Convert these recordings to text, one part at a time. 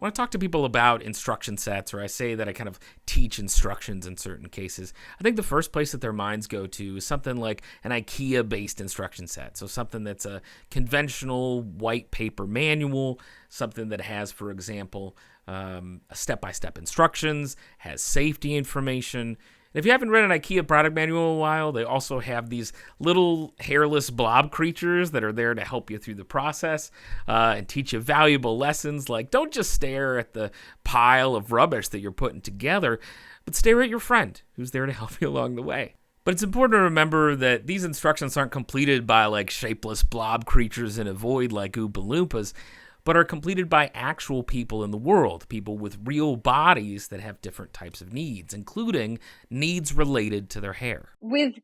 When I talk to people about instruction sets, or I say that I kind of teach instructions in certain cases, I think the first place that their minds go to is something like an IKEA-based instruction set. So something that's a conventional white paper manual, something that has, for example, step-by-step instructions, has safety information. If you haven't read an IKEA product manual in a while, they also have these little hairless blob creatures that are there to help you through the process and teach you valuable lessons like don't just stare at the pile of rubbish that you're putting together, but stare at your friend who's there to help you along the way. But it's important to remember that these instructions aren't completed by like shapeless blob creatures in a void like Oompa Loompas, but are completed by actual people in the world, people with real bodies that have different types of needs, including needs related to their hair. With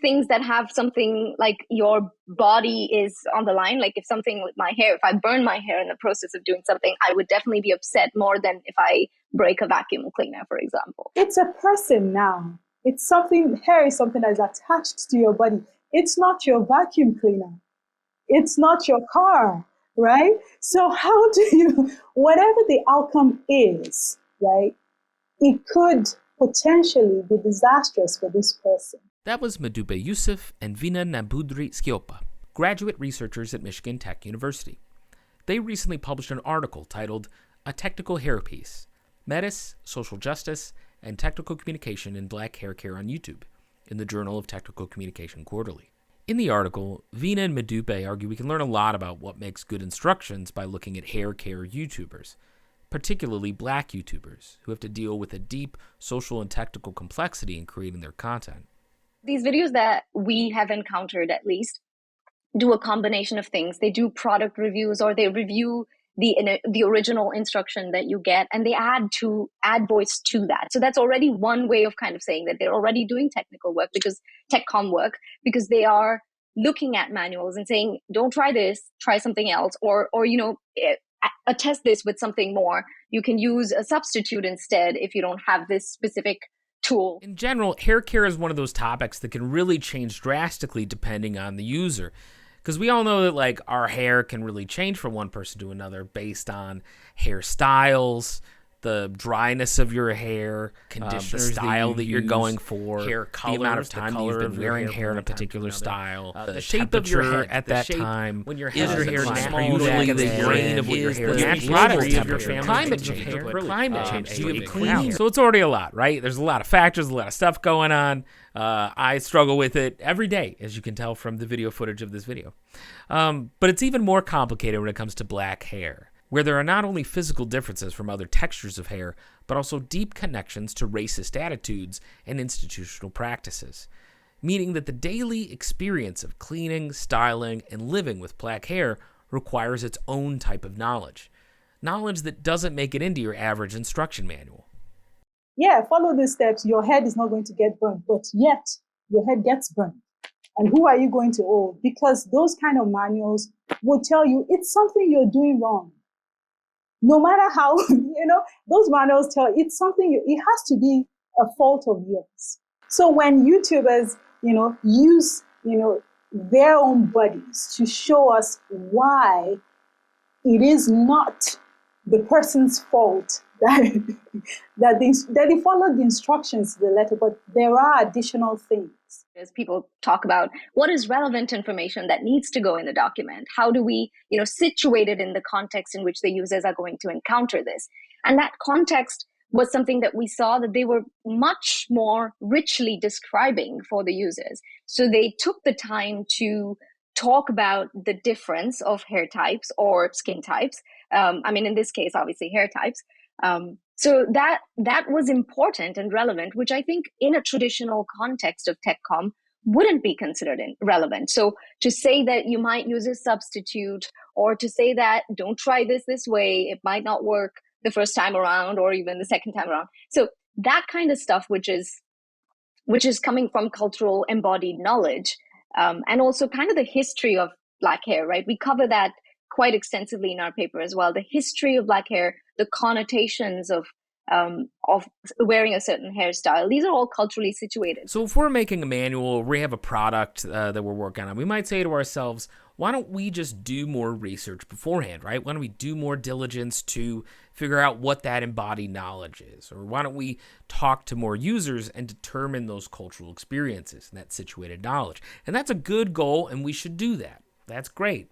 things that have something like your body is on the line, like if something with my hair, if I burn my hair in the process of doing something, I would definitely be upset more than if I break a vacuum cleaner, for example. It's a person now. It's something, hair is something that is attached to your body. It's not your vacuum cleaner. It's not your car. Right? So how do you, whatever the outcome is, right, it could potentially be disastrous for this person. That was Modupe Yusuf and Veena Namboodri Schioppa, graduate researchers at Michigan Tech University. They recently published an article titled A Technical Hairpiece, Metis, Social Justice, and Technical Communication in Black Haircare on YouTube in the Journal of Technical Communication Quarterly. In the article, Veena and Modupe argue we can learn a lot about what makes good instructions by looking at hair care YouTubers, particularly black YouTubers, who have to deal with a deep social and technical complexity in creating their content. These videos that we have encountered, at least, do a combination of things. They do product reviews, or they review the original instruction that you get, and they add voice to that. So that's already one way of kind of saying that they're already doing technical work, because tech comm work, because they are looking at manuals and saying, don't try this, try something else, or attest this with something more. You can use a substitute instead if you don't have this specific tool. In general, hair care is one of those topics that can really change drastically depending on the user. Because we all know that like our hair can really change from one person to another based on hairstyles, the dryness of your hair, the style that you're going for, hair color, the amount of time you've been wearing hair in a particular style, the shape of your hair at that time, when your hair is usually the grain of what your hair is, product temperature, climate change. So it's already a lot, right? There's a lot of factors, a lot of stuff going on. I struggle with it every day, as you can tell from the video footage of this video. But it's even more complicated when it comes to black hair, where there are not only physical differences from other textures of hair, but also deep connections to racist attitudes and institutional practices, meaning that the daily experience of cleaning, styling, and living with black hair requires its own type of knowledge that doesn't make it into your average instruction manual. Yeah, follow these steps, your head is not going to get burned, but yet your head gets burned. And who are you going to owe? Because those kind of manuals will tell you it's something you're doing wrong. No matter how, those manuals tell it's something, it has to be a fault of yours. So when YouTubers, use, their own bodies to show us why it is not the person's fault that they followed the instructions to the letter, but there are additional things. As people talk about what is relevant information that needs to go in the document, how do we, situate it in the context in which the users are going to encounter this? And that context was something that we saw that they were much more richly describing for the users. So they took the time to talk about the difference of hair types or skin types. In this case, obviously hair types. So that was important and relevant, which I think in a traditional context of tech comm wouldn't be considered relevant. So to say that you might use a substitute, or to say that don't try this way, it might not work the first time around or even the second time around. So that kind of stuff, which is coming from cultural embodied knowledge, and also kind of the history of black hair, right? We cover that quite extensively in our paper as well. The history of black hair, the connotations of wearing a certain hairstyle. These are all culturally situated. So if we're making a manual, or we have a product that we're working on, we might say to ourselves, why don't we just do more research beforehand, right? Why don't we do more diligence to figure out what that embodied knowledge is? Or why don't we talk to more users and determine those cultural experiences and that situated knowledge? And that's a good goal, and we should do that. That's great.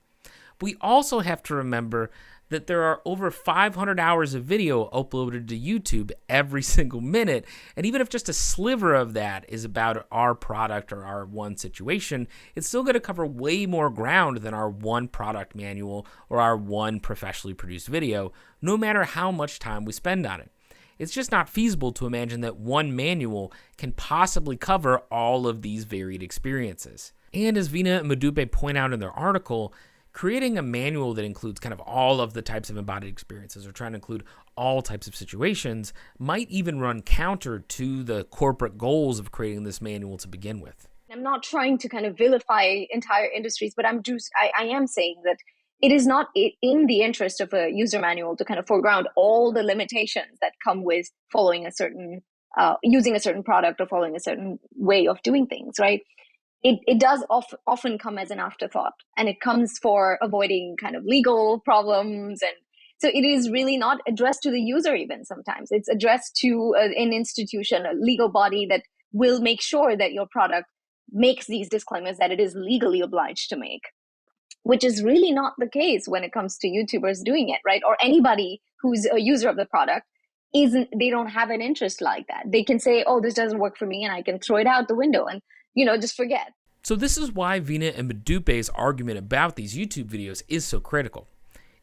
We also have to remember that there are over 500 hours of video uploaded to YouTube every single minute. And even if just a sliver of that is about our product or our one situation, it's still going to cover way more ground than our one product manual or our one professionally produced video, no matter how much time we spend on it. It's just not feasible to imagine that one manual can possibly cover all of these varied experiences. And as Veena and Modupe point out in their article, creating a manual that includes kind of all of the types of embodied experiences or trying to include all types of situations might even run counter to the corporate goals of creating this manual to begin with. I'm not trying to kind of vilify entire industries, but I am saying that it is not in the interest of a user manual to kind of foreground all the limitations that come with following a certain, using a certain product or following a certain way of doing things, right? It does often come as an afterthought, and it comes for avoiding kind of legal problems. And so it is really not addressed to the user even sometimes. It's addressed to an institution, a legal body that will make sure that your product makes these disclaimers that it is legally obliged to make, which is really not the case when it comes to YouTubers doing it, right? Or anybody who's a user of the product. They don't have an interest like that. They can say, oh, this doesn't work for me, and I can throw it out the window and just forget. So this is why Veena and Modupe's argument about these YouTube videos is so critical.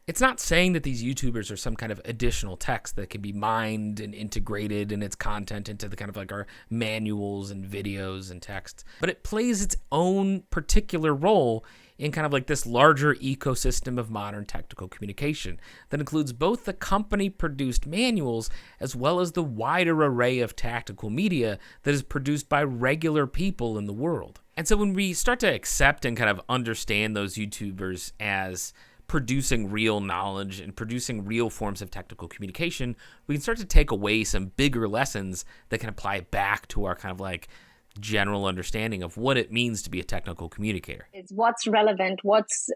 It's not saying that these YouTubers are some kind of additional text that can be mined and integrated in its content into the kind of like our manuals and videos and texts, but it plays its own particular role in kind of like this larger ecosystem of modern technical communication that includes both the company-produced manuals as well as the wider array of tactical media that is produced by regular people in the world. And so when we start to accept and kind of understand those YouTubers as producing real knowledge and producing real forms of technical communication, we can start to take away some bigger lessons that can apply back to our kind of like general understanding of what it means to be a technical communicator. It's what's relevant, what's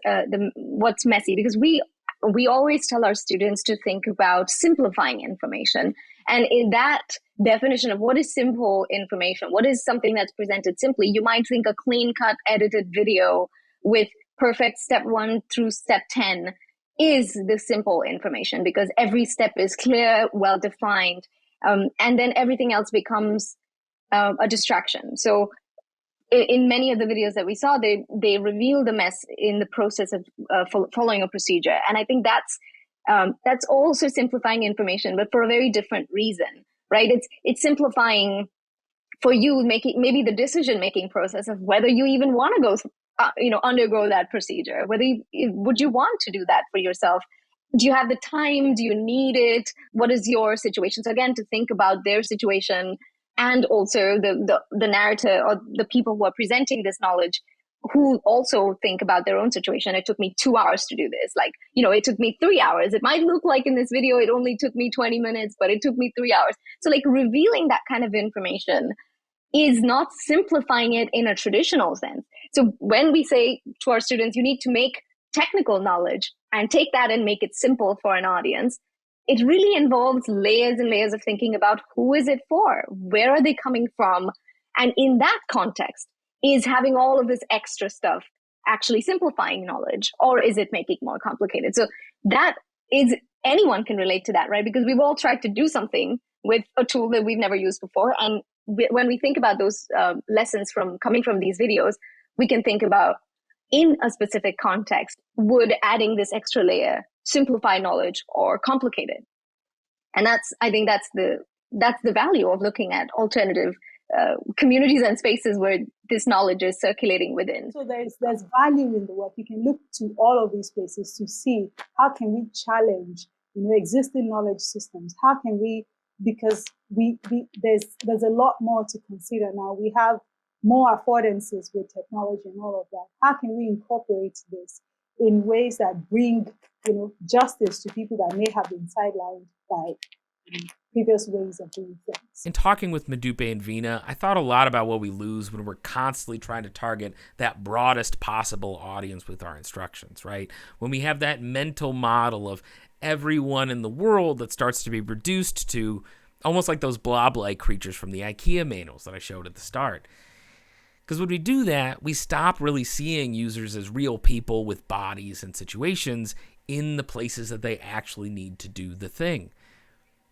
messy, because we always tell our students to think about simplifying information. And in that definition of what is simple information, what is something that's presented simply, you might think a clean-cut edited video with perfect step 1 through step 10 is the simple information because every step is clear, well-defined, and then everything else becomes a distraction. So in many of the videos that we saw, they reveal the mess in the process of following a procedure. And I think that's also simplifying information, but for a very different reason, right? It's simplifying for you, making maybe the decision-making process of whether you even want to go undergo that procedure, whether would you want to do that for yourself? Do you have the time? Do you need it? What is your situation? So again, to think about their situation and also the narrator or the people who are presenting this knowledge who also think about their own situation. It took me 2 hours to do this. It took me 3 hours. It might look like in this video, it only took me 20 minutes, but it took me 3 hours. So revealing that kind of information is not simplifying it in a traditional sense. So when we say to our students, you need to make technical knowledge and take that and make it simple for an audience, it really involves layers and layers of thinking about who is it for? Where are they coming from? And in that context, is having all of this extra stuff actually simplifying knowledge, or is it making it more complicated? So that is, anyone can relate to that, right? Because we've all tried to do something with a tool that we've never used before. And when we think about those lessons coming from these videos, we can think about, in a specific context, would adding this extra layer simplify knowledge or complicate it? And I think that's the value of looking at alternative communities and spaces where this knowledge is circulating within. So there's value in the work. You can look to all of these places to see how can we challenge existing knowledge systems. How can we, because there's a lot more to consider now. We have more affordances with technology and all of that. How can we incorporate this in ways that bring justice to people that may have been sidelined by previous ways of doing things. In talking with Modupe and Veena, I thought a lot about what we lose when we're constantly trying to target that broadest possible audience with our instructions, right? When we have that mental model of everyone in the world that starts to be reduced to almost like those blob-like creatures from the IKEA manuals that I showed at the start. Because when we do that, we stop really seeing users as real people with bodies and situations in the places that they actually need to do the thing.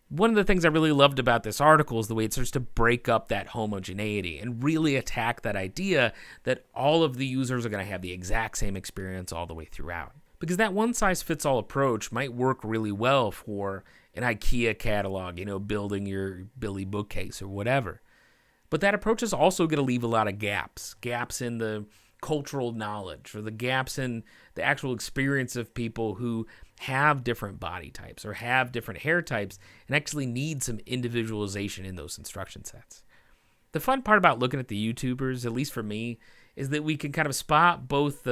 One of the things I really loved about this article is the way it starts to break up that homogeneity and really attack that idea that all of the users are going to have the exact same experience all the way throughout. Because that one-size-fits-all approach might work really well for an IKEA catalog, building your Billy bookcase or whatever. But that approach is also going to leave a lot of gaps in the cultural knowledge or the gaps in the actual experience of people who have different body types or have different hair types and actually need some individualization in those instruction sets. The fun part about looking at the YouTubers, at least for me, is that we can kind of spot both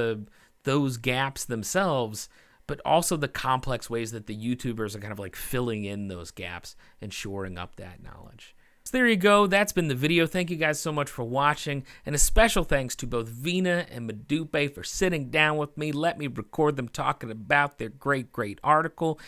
those gaps themselves, but also the complex ways that the YouTubers are kind of like filling in those gaps and shoring up that knowledge. So there you go. That's been the video. Thank you guys so much for watching. And a special thanks to both Veena and Modupe for sitting down with me. Let me record them talking about their great, great article.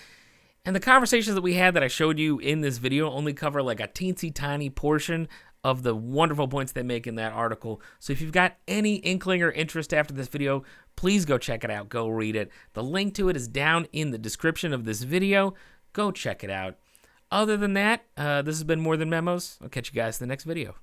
And the conversations that we had that I showed you in this video only cover like a teensy tiny portion of the wonderful points they make in that article. So if you've got any inkling or interest after this video, please go check it out. Go read it. The link to it is down in the description of this video. Go check it out. Other than that, this has been More Than Memos. I'll catch you guys in the next video.